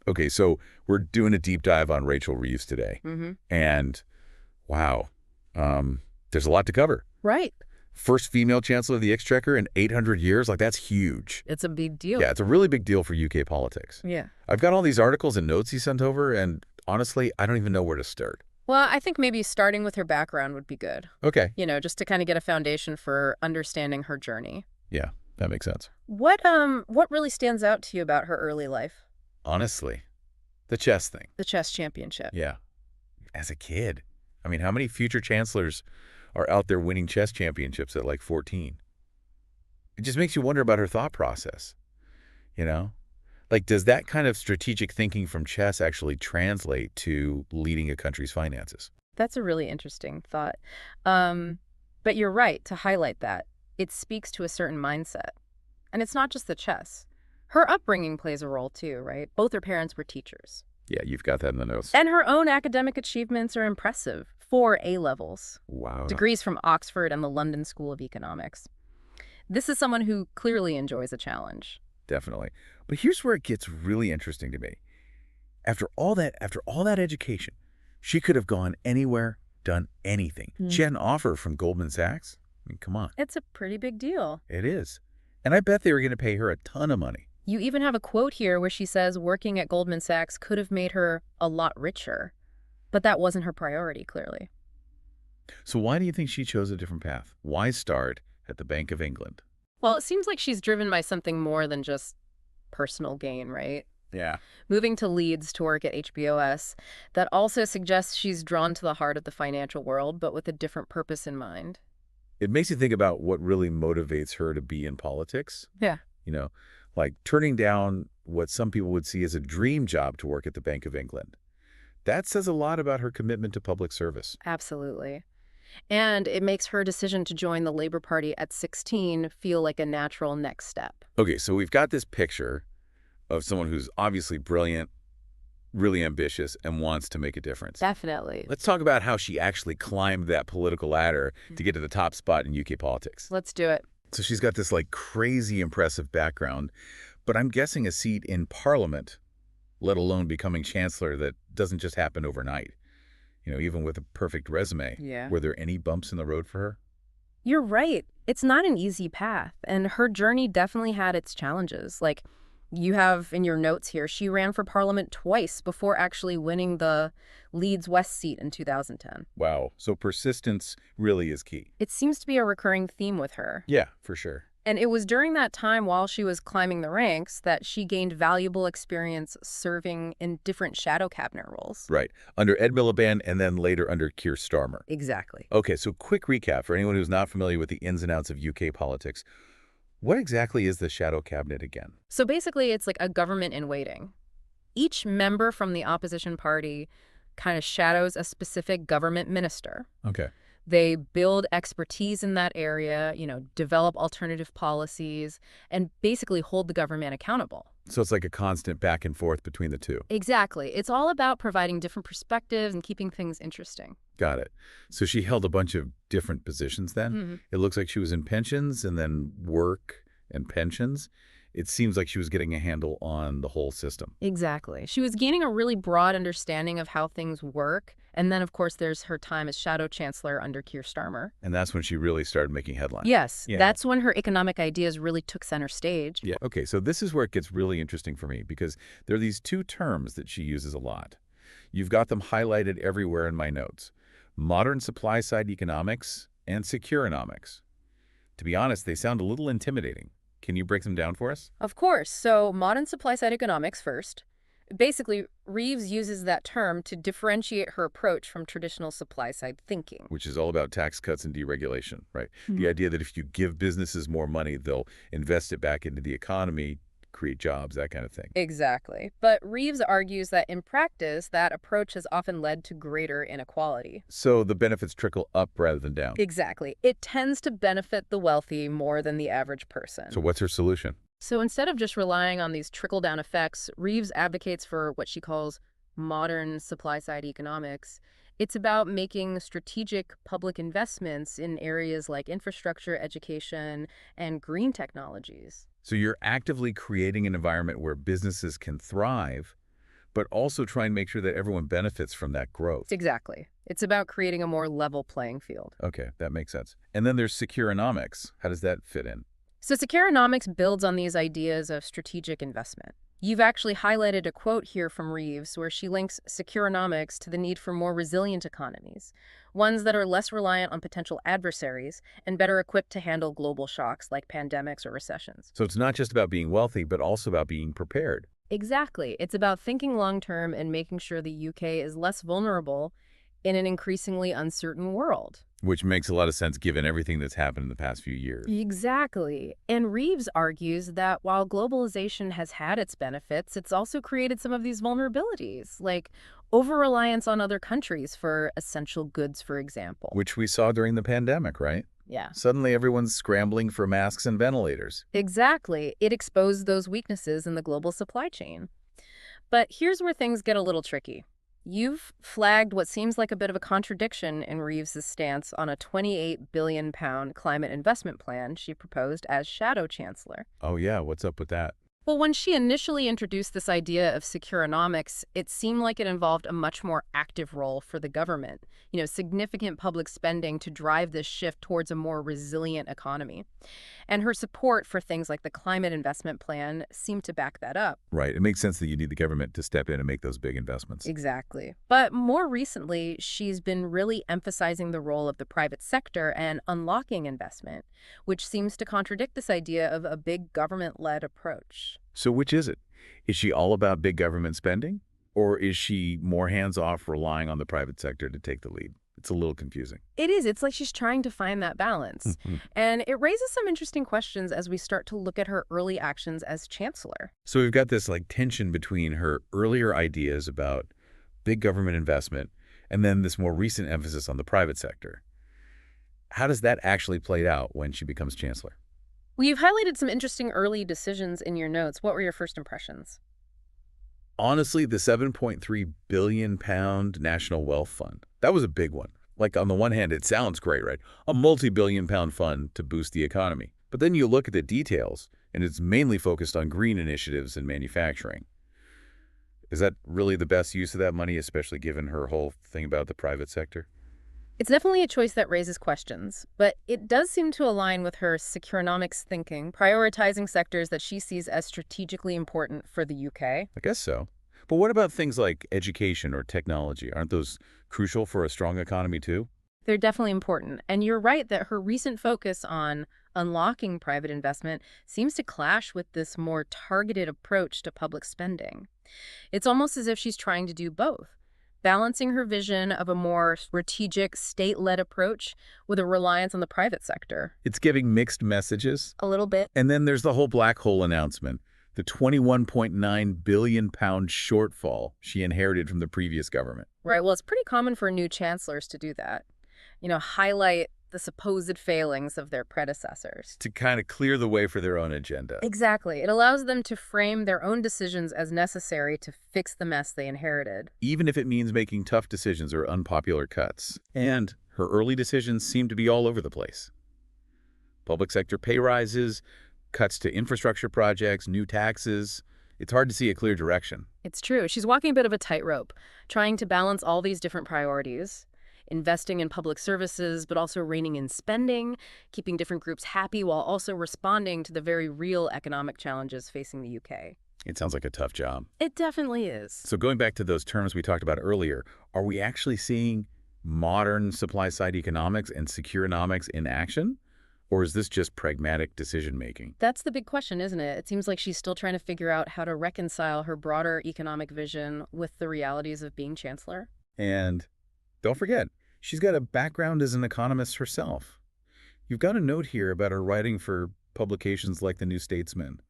Okay, so we're doing a deep dive on Rachel Reeves today. Mm-hmm. And wow, there's a lot to cover. Right. First female chancellor of the Exchequer in 800 years, like that's huge. It's a big deal. Yeah, it's a really big deal for UK politics. Yeah. I've got all these articles and notes he sent over, and honestly, I don't even know where to start. Well, I think maybe starting with her background would be good. Okay. Just to kind of get a foundation for understanding her journey. Yeah, that makes sense. What really stands out to you about her early life? Honestly, the chess thing. The chess championship. Yeah. As a kid. I mean, how many future chancellors are out there winning chess championships at like 14? It just makes you wonder about her thought process, you know? Like, does that kind of strategic thinking from chess actually translate to leading a country's finances? That's a really interesting thought. But you're right to highlight that. It speaks to a certain mindset. And it's not just the chess. Her upbringing plays a role too, right? Both her parents were teachers. Yeah, you've got that in the notes. And her own academic achievements are impressive. 4 A-levels. Wow. Degrees from Oxford and the London School of Economics. This is someone who clearly enjoys a challenge. Definitely. But here's where it gets really interesting to me. After all that education, she could have gone anywhere, done anything. She had an offer from Goldman Sachs. I mean, come on. It's a pretty big deal. It is. And I bet they were going to pay her a ton of money. You even have a quote here where she says working at Goldman Sachs could have made her a lot richer. But that wasn't her priority, clearly. So why do you think she chose a different path? Why start at the Bank of England? Well, it seems like she's driven by something more than just personal gain, right? Yeah. Moving to Leeds to work at HBOS, that also suggests she's drawn to the heart of the financial world, but with a different purpose in mind. It makes you think about what really motivates her to be in politics. Yeah. Like turning down what some people would see as a dream job to work at the Bank of England. That says a lot about her commitment to public service. Absolutely. And it makes her decision to join the Labour Party at 16 feel like a natural next step. Okay, so we've got this picture of someone who's obviously brilliant, really ambitious, and wants to make a difference. Definitely. Let's talk about how she actually climbed that political ladder to get to the top spot in UK politics. Let's do it. So she's got this like crazy impressive background, but I'm guessing a seat in Parliament, let alone becoming Chancellor, that doesn't just happen overnight. Even with a perfect resume. Yeah. Were there any bumps in the road for her? You're right. It's not an easy path, and her journey definitely had its challenges. Like you have in your notes here, she ran for Parliament twice before actually winning the Leeds West seat in 2010. Wow. So persistence really is key. It seems to be a recurring theme with her. Yeah, for sure. And it was during that time while she was climbing the ranks that she gained valuable experience serving in different shadow cabinet roles. Right. Under Ed Miliband and then later under Keir Starmer. Exactly. Okay, so quick recap for anyone who's not familiar with the ins and outs of UK politics. What exactly is the shadow cabinet again? So basically, it's like a government in waiting. Each member from the opposition party kind of shadows a specific government minister. Okay. They build expertise in that area, develop alternative policies, and basically hold the government accountable. So it's like a constant back and forth between the two. Exactly. It's all about providing different perspectives and keeping things interesting. Got it. So she held a bunch of different positions then? Mm-hmm. It looks like she was in pensions and then work and pensions. It seems like she was getting a handle on the whole system. Exactly. She was gaining a really broad understanding of how things work. And then, of course, there's her time as Shadow Chancellor under Keir Starmer. And that's when she really started making headlines. Yes, Yeah. That's when her economic ideas really took center stage. Yeah. Okay, so this is where it gets really interesting for me because there are these two terms that she uses a lot. You've got them highlighted everywhere in my notes. Modern supply-side economics and securenomics. To be honest, they sound a little intimidating. Can you break them down for us? Of course. So modern supply-side economics first. Basically, Reeves uses that term to differentiate her approach from traditional supply-side thinking. Which is all about tax cuts and deregulation, right? The idea that if you give businesses more money, they'll invest it back into the economy, create jobs, that kind of thing. Exactly. But Reeves argues that in practice, that approach has often led to greater inequality. So the benefits trickle up rather than down. Exactly. It tends to benefit the wealthy more than the average person. So what's her solution? So instead of just relying on these trickle-down effects, Reeves advocates for what she calls modern supply-side economics. It's about making strategic public investments in areas like infrastructure, education, and green technologies. So you're actively creating an environment where businesses can thrive, but also try and make sure that everyone benefits from that growth. Exactly. It's about creating a more level playing field. Okay, that makes sense. And then there's securonomics. How does that fit in? So Securonomics builds on these ideas of strategic investment. You've actually highlighted a quote here from Reeves where she links Securonomics to the need for more resilient economies, ones that are less reliant on potential adversaries and better equipped to handle global shocks like pandemics or recessions. So it's not just about being wealthy, but also about being prepared, Exactly. It's about thinking long term and making sure the UK is less vulnerable in an increasingly uncertain world. which makes a lot of sense given everything that's happened in the past few years. Exactly. And Reeves argues that while globalization has had its benefits, it's also created some of these vulnerabilities, like over-reliance on other countries for essential goods, for example. Which we saw during the pandemic, right? Yeah. Suddenly everyone's scrambling for masks and ventilators. Exactly. It exposed those weaknesses in the global supply chain. But here's where things get a little tricky. You've flagged what seems like a bit of a contradiction in Reeves's stance on a £28 billion climate investment plan she proposed as Shadow Chancellor. Oh yeah, what's up with that? Well, when she initially introduced this idea of securonomics, it seemed like it involved a much more active role for the government, significant public spending to drive this shift towards a more resilient economy. And her support for things like the climate investment plan seemed to back that up. Right, it makes sense that you need the government to step in and make those big investments. Exactly. But more recently, she's been really emphasizing the role of the private sector and unlocking investment, which seems to contradict this idea of a big government-led approach. So which is it? Is she all about big government spending? Or is she more hands-off, relying on the private sector to take the lead? It's a little confusing. It is. It's like she's trying to find that balance. And it raises some interesting questions as we start to look at her early actions as chancellor. So we've got this tension between her earlier ideas about big government investment and then this more recent emphasis on the private sector. How does that actually play out when she becomes chancellor? Well, you've highlighted some interesting early decisions in your notes. What were your first impressions? Honestly, the £7.3 billion National Wealth Fund, that was a big one. On the one hand, it sounds great, right? A multi-billion-pound fund to boost the economy. But then you look at the details, and it's mainly focused on green initiatives and manufacturing. Is that really the best use of that money, especially given her whole thing about the private sector? It's definitely a choice that raises questions, but it does seem to align with her securonomics thinking, prioritizing sectors that she sees as strategically important for the UK. I guess so. But what about things like education or technology? Aren't those crucial for a strong economy too? They're definitely important, and you're right that her recent focus on unlocking private investment seems to clash with this more targeted approach to public spending. It's almost as if she's trying to do both, balancing her vision of a more strategic, state-led approach with a reliance on the private sector. It's giving mixed messages. A little bit. And then there's the whole black hole announcement, the £21.9 billion shortfall she inherited from the previous government. Right, well, it's pretty common for new chancellors to do that. Highlight the supposed failings of their predecessors. To kind of clear the way for their own agenda. Exactly. It allows them to frame their own decisions as necessary to fix the mess they inherited. Even if it means making tough decisions or unpopular cuts. And her early decisions seem to be all over the place. Public sector pay rises, cuts to infrastructure projects, new taxes. It's hard to see a clear direction. It's true. She's walking a bit of a tightrope, trying to balance all these different priorities. Investing in public services, but also reining in spending, keeping different groups happy while also responding to the very real economic challenges facing the UK. It sounds like a tough job. It definitely is. So going back to those terms we talked about earlier, are we actually seeing modern supply-side economics and securonomics in action? Or is this just pragmatic decision-making? That's the big question, isn't it? It seems like she's still trying to figure out how to reconcile her broader economic vision with the realities of being chancellor. And don't forget, she's got a background as an economist herself. You've got a note here about her writing for publications like The New Statesman,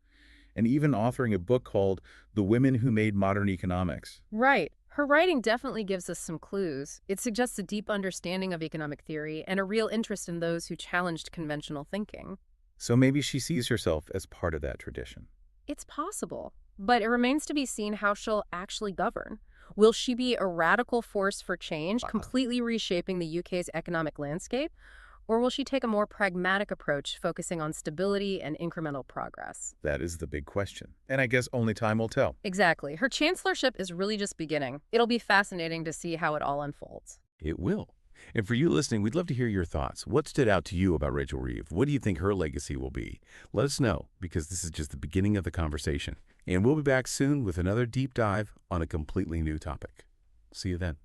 and even authoring a book called The Women Who Made Modern Economics. Right. Her writing definitely gives us some clues. It suggests a deep understanding of economic theory and a real interest in those who challenged conventional thinking. So maybe she sees herself as part of that tradition. It's possible, but it remains to be seen how she'll actually govern. Will she be a radical force for change, completely reshaping the UK's economic landscape? Or will she take a more pragmatic approach, focusing on stability and incremental progress? That is the big question. And I guess only time will tell. Exactly. Her chancellorship is really just beginning. It'll be fascinating to see how it all unfolds. It will. And for you listening, we'd love to hear your thoughts. What stood out to you about Rachel Reeves? What do you think her legacy will be? Let us know, because this is just the beginning of the conversation. And we'll be back soon with another deep dive on a completely new topic. See you then.